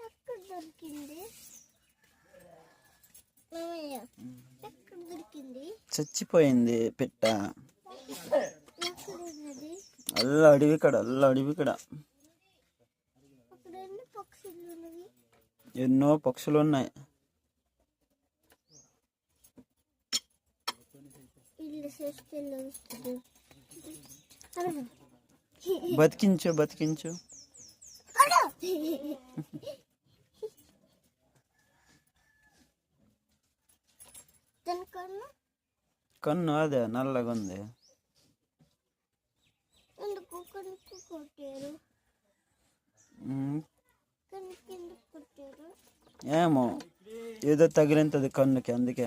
ఎక్కడ దొరికింది? ఎక్కడ దొరికింది? చచ్చిపోయింది పిట్ట. అల్ల అడవి కడ ఎన్నో పక్షులు ఉన్నాయి. బతికించు కన్ను అదే నల్లగా ఉంది. ఏమో ఏదో తగిలింతది కన్నుకి, అందుకే.